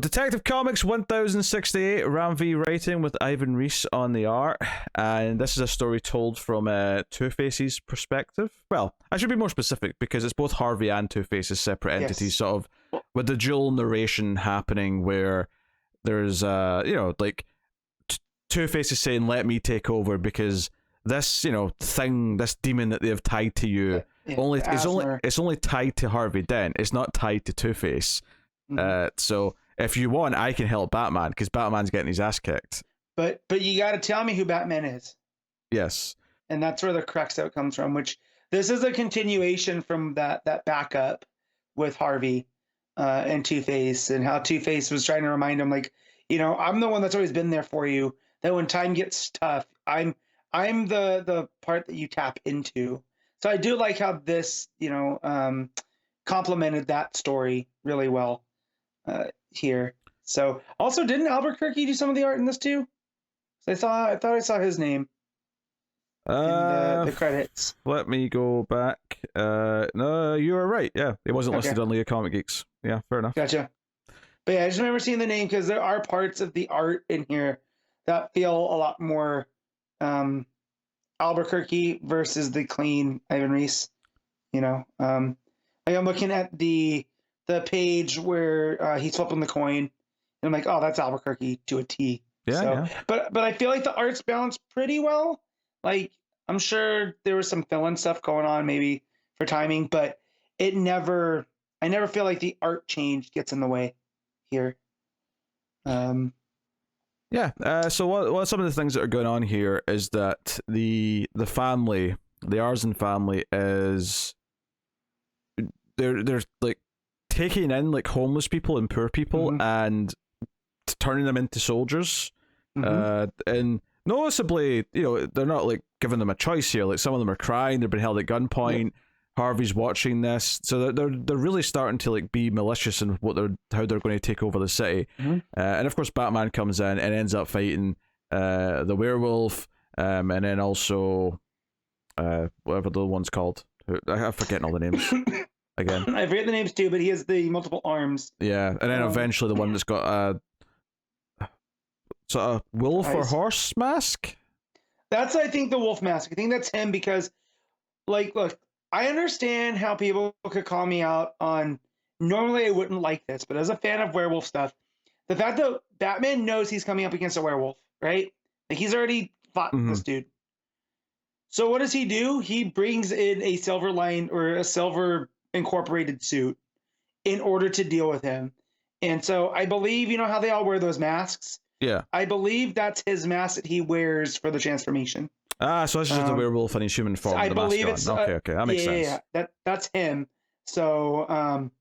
Detective Comics 1068, Ram V writing with Ivan Reis on the art, and this is a story told from Two-Face's perspective. Well, I should be more specific because it's both Harvey and Two-Face as separate entities, sort of with the dual narration happening where there's like Two-Face is saying, "Let me take over," because this thing, this demon that they've tied to you, it's only tied to Harvey Dent. It's not tied to Two-Face. So if you want, I can help Batman because Batman's getting his ass kicked. But you got to tell me who Batman is. Yes. And that's where the crux out comes from. Which this is a continuation from that backup with Harvey and Two-Face, and how Two-Face was trying to remind him, like, I'm the one that's always been there for you. That when time gets tough, I'm the part that you tap into. So I do like how this complemented that story really well. Here. So also, didn't Albuquerque do some of the art in this too? I thought I saw his name in the credits. Let me go back. No, you were right. Yeah, it wasn't listed on League of Comic Geeks. Yeah, fair enough. Gotcha. But yeah, I just remember seeing the name because there are parts of the art in here that feel a lot more Albuquerque versus the clean Ivan Reis. I'm looking at the page where he's flipping the coin, and I'm like, oh, that's Albuquerque to a T. Yeah. But I feel like the art's balanced pretty well. Like, I'm sure there was some fill-in stuff going on maybe for timing, but I never feel like the art change gets in the way here. So what some of the things that are going on here is that the family, the Arzen family, is they're like taking in like homeless people and poor people and turning them into soldiers. And noticeably, they're not like giving them a choice here. Like, some of them are crying, they've been held at gunpoint. Harvey's watching this, so they're really starting to like be malicious in how they're going to take over the city. And of course, Batman comes in and ends up fighting the werewolf, and then also whatever the one's called. I'm forgetting all the names. Again, I forget the names too, but he has the multiple arms. Yeah, and then eventually the one that's got a sort of wolf or horse mask. That's, I think, the wolf mask. I think that's him because, like, look, I understand how people could call me out on. Normally, I wouldn't like this, but as a fan of werewolf stuff, the fact that Batman knows he's coming up against a werewolf, right? Like, he's already fought this dude. So what does he do? He brings in a silver line or a silver incorporated suit in order to deal with him. And so I believe, how they all wear those masks? Yeah. I believe that's his mask that he wears for the transformation. So it's just a werewolf in his human form. I believe it's okay. That makes sense. Yeah. That's him. So,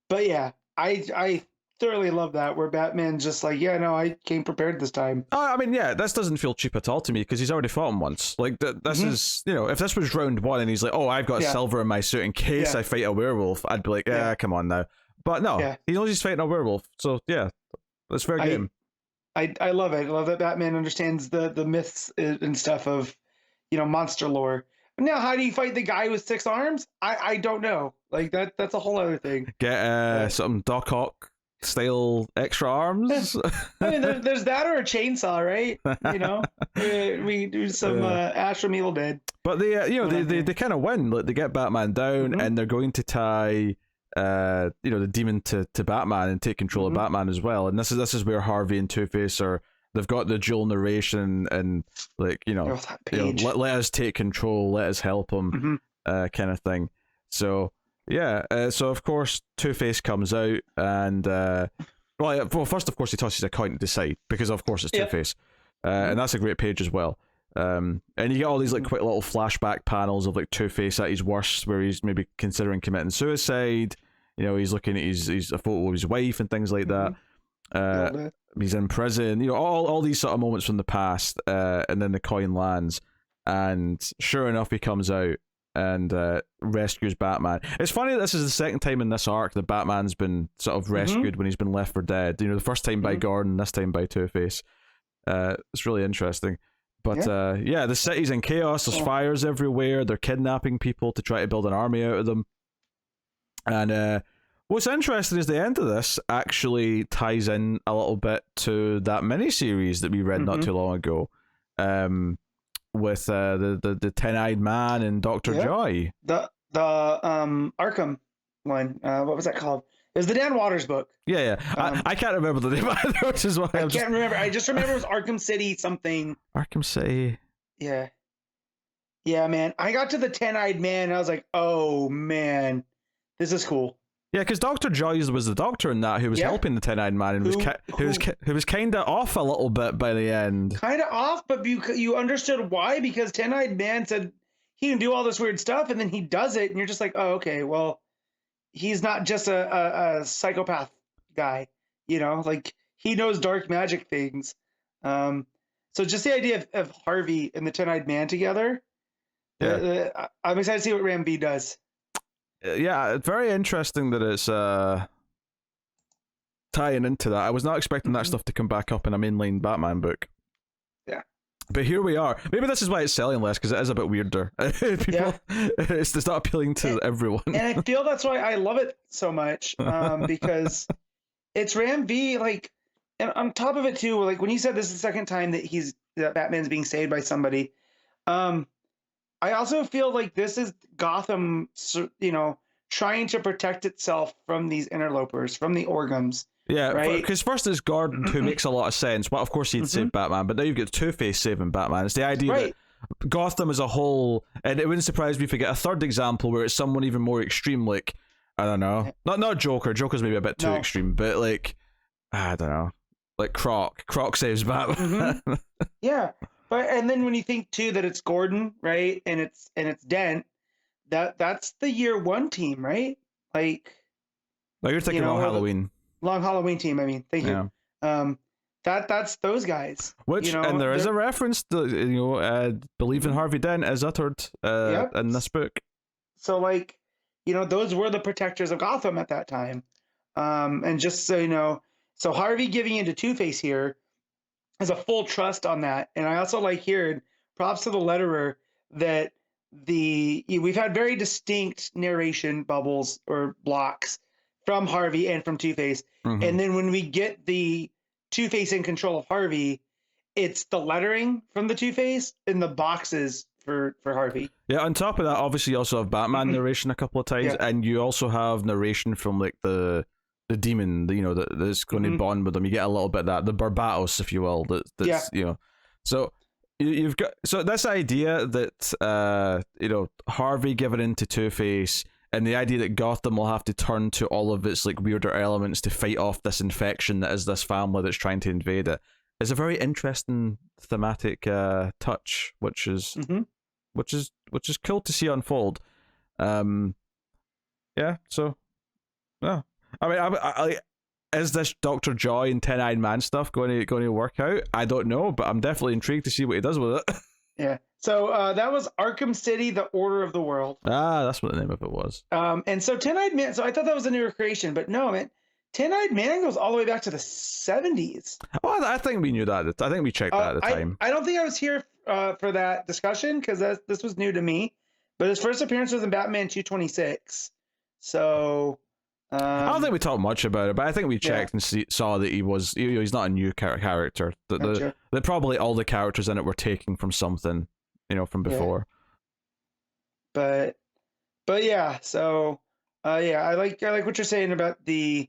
but yeah, I thoroughly love that where Batman's just like, I came prepared this time. I mean, this doesn't feel cheap at all to me because he's already fought him once. Like, this is, if this was round one and he's like, oh, I've got silver in my suit in case I fight a werewolf, I'd be like, come on now. But no, he knows he's fighting a werewolf. So yeah, that's fair game. I love it. I love that Batman understands the myths and stuff of, monster lore. Now, how do you fight the guy with 6 arms? I don't know. Like, that's a whole other thing. Get some Doc Ock style extra arms. I mean, there's that or a chainsaw, right? We do some Ash from Evil Dead. But they kind of win. Like, they get Batman down, and they're going to tie the demon to Batman and take control of Batman as well. And this is where Harvey and Two-Face they've got the dual narration and like let us take control, let us help him, kind of thing. So so of course Two-Face comes out and first of course he tosses a coin to decide because of course it's Two-Face, and that's a great page as well. And you get all these like quick little flashback panels of like Two-Face at his worst, where he's maybe considering committing suicide. He's looking at his a photo of his wife and things like that. He's in prison. All these sort of moments from the past. And then the coin lands, and sure enough, he comes out and rescues Batman. It's funny that this is the second time in this arc that Batman's been sort of rescued when he's been left for dead. The first time by Gordon, this time by Two-Face. It's really interesting. But the city's in chaos. There's fires everywhere. They're kidnapping people to try to build an army out of them. And What's interesting is the end of this actually ties in a little bit to that miniseries that we read not too long ago, with the 10-eyed man and Dr. Joy. The Arkham one. What was that called? It was the Dan Waters book. Yeah. I can't remember the name either, which is why I can't remember. I just remember it was Arkham City something. Arkham City. Yeah. Yeah, man. I got to the 10-eyed man and I was like, oh man, this is cool. Yeah, because Dr. Joy was the doctor in that who was helping the 10-eyed man and who was kind of off a little bit by the end. Kind of off, but you understood why, because 10-eyed man said he can do all this weird stuff, and then he does it, and you're just like, oh, okay, well, he's not just a psychopath guy, like he knows dark magic things. So just the idea of Harvey and the 10-eyed man together, I'm excited to see what Ram V does. Yeah, it's very interesting that it's tying into that. I was not expecting that stuff to come back up in a mainline Batman book. Yeah. But here we are. Maybe this is why it's selling less, because it is a bit weirder. It's not appealing to everyone. And I feel that's why I love it so much, because it's Ram V, like, and on top of it too, like when you said this is the second time that Batman's being saved by somebody, I also feel like this is Gotham, trying to protect itself from these interlopers, from the Orgums. Yeah, right? Because first there's Gordon, who makes a lot of sense. Well, of course he'd save Batman, but now you've got Two-Face saving Batman. It's the idea that Gotham as a whole, and it wouldn't surprise me if we get a third example where it's someone even more extreme, like, I don't know, not Joker. Joker's maybe a bit too extreme, but like, I don't know, like Croc saves Batman. Yeah. And then when you think too that it's Gordon, right, and it's Dent, that's the year one team, right? Like, no, you're thinking Long Halloween. Long Halloween team. I mean, thank you. That's those guys. Which and there is a reference to believe in Harvey Dent as uttered in this book. So like, those were the protectors of Gotham at that time. And just so you know, so Harvey giving into Two-Face here is a full trust on that. And I also like here, props to the letterer, that we've had very distinct narration bubbles or blocks from Harvey and from Two-Face. And then when we get the Two-Face in control of Harvey, it's the lettering from the Two-Face and the boxes for Harvey. Yeah, on top of that, obviously you also have Batman narration a couple of times, and you also have narration from like the demon, that's going to bond with them. You get a little bit of that, the Barbatos, if you will. That's so you've got this idea that Harvey giving into Two-Face, and the idea that Gotham will have to turn to all of its like weirder elements to fight off this infection that is this family that's trying to invade it, is a very interesting thematic touch, which is cool to see unfold. I mean, I is this Dr. Joy and 10-eyed man stuff going to work out? I don't know, but I'm definitely intrigued to see what he does with it. Yeah. So that was Arkham City, The Order of the World. Ah, that's what the name of it was. And so 10-eyed man. So I thought that was a newer creation, but no, man. 10-eyed man goes all the way back to the 70s. Oh, I think we knew that. I think we checked that at the time. I don't think I was here for that discussion because this was new to me. But his first appearance was in Batman 226. So. I don't think we talked much about it, but I think we checked and saw that he's not a new character. That probably all the characters in it were taken from something, from before. But yeah, so I like what you're saying about the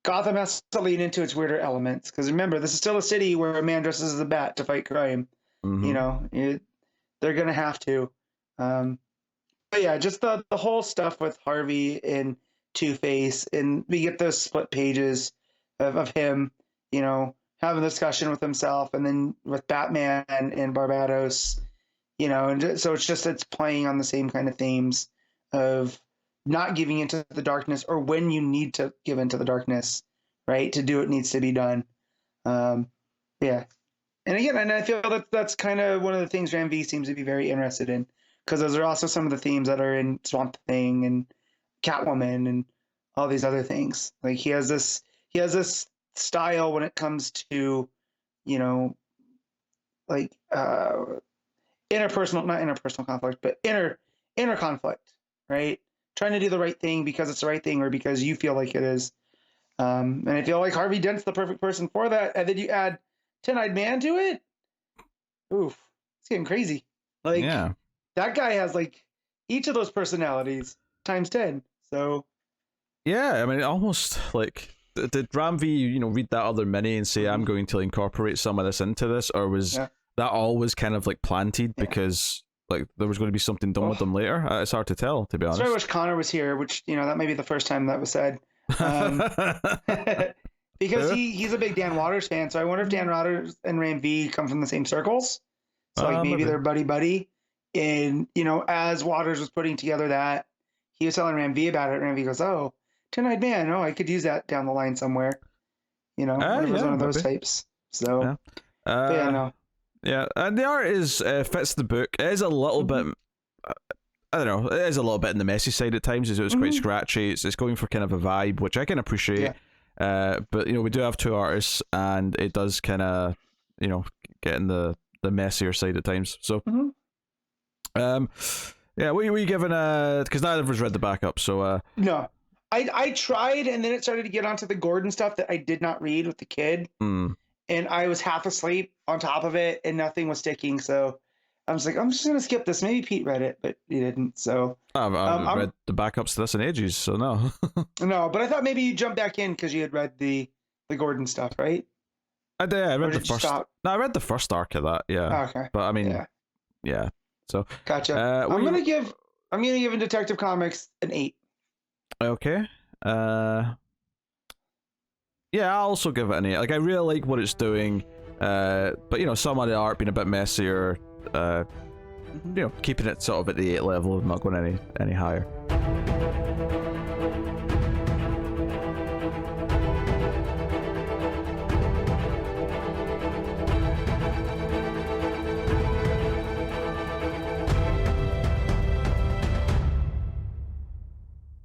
Gotham has to lean into its weirder elements, because remember, this is still a city where a man dresses as a bat to fight crime. They're gonna have to. But yeah, just the whole stuff with Harvey and Two-Face, and we get those split pages of him, having a discussion with himself, and then with Batman and Barbatos, and so it's playing on the same kind of themes of not giving into the darkness, or when you need to give into the darkness, right? To do what needs to be done. And again, I feel that's kind of one of the things Ram V seems to be very interested in. Because those are also some of the themes that are in Swamp Thing and Catwoman and all these other things. Like he has this style when it comes to, like not interpersonal conflict, but inner conflict, right? trying to do the right thing because it's the right thing or because you feel like it is. And I feel like Harvey Dent's the perfect person for that. And then you add Ten-Eyed Man to it. Oof, it's getting crazy. Like that guy has like each of those personalities times 10. So yeah, I mean, almost like did Ramvi, read that other mini and say, I'm going to incorporate some of this into this, or was that always kind of like planted because like there was going to be something done with them later? It's hard to tell, to be honest. I wish Connor was here, which that may be the first time that was said. Because he's a big Dan Waters fan, so I wonder if Dan Waters and Ram V come from the same circles. So like maybe they're buddy. And as Waters was putting together that, he was telling Ram V about it. Ram V goes, "Oh, Ten-Eyed Man. Oh, I could use that down the line somewhere." One of those types. So yeah, and the art is fits the book. It is a little bit. I don't know. It is a little bit in the messy side at times. It was quite scratchy. It's going for kind of a vibe, which I can appreciate. But we do have two artists, and it does kind of get in the messier side at times. So what are you giving because neither of us read the backup, so no, I tried, and then it started to get onto the Gordon stuff that I did not read with the kid, and I was half asleep on top of it, and nothing was sticking. So I was like, I'm just gonna skip this. Maybe Pete read it, but he didn't. So I've read the backups to this in ages, so no. No, but I thought maybe you jumped back in because you had read the Gordon stuff, right? I did. I read the first. No, I read the first arc of that. Yeah. Okay. But I mean, yeah. So gotcha. I'm gonna give Detective Comics an 8. Okay. Yeah, I'll also give it an 8. Like, I really like what it's doing, but some of the art being a bit messier. Keeping it sort of at the 8 level, not going any higher.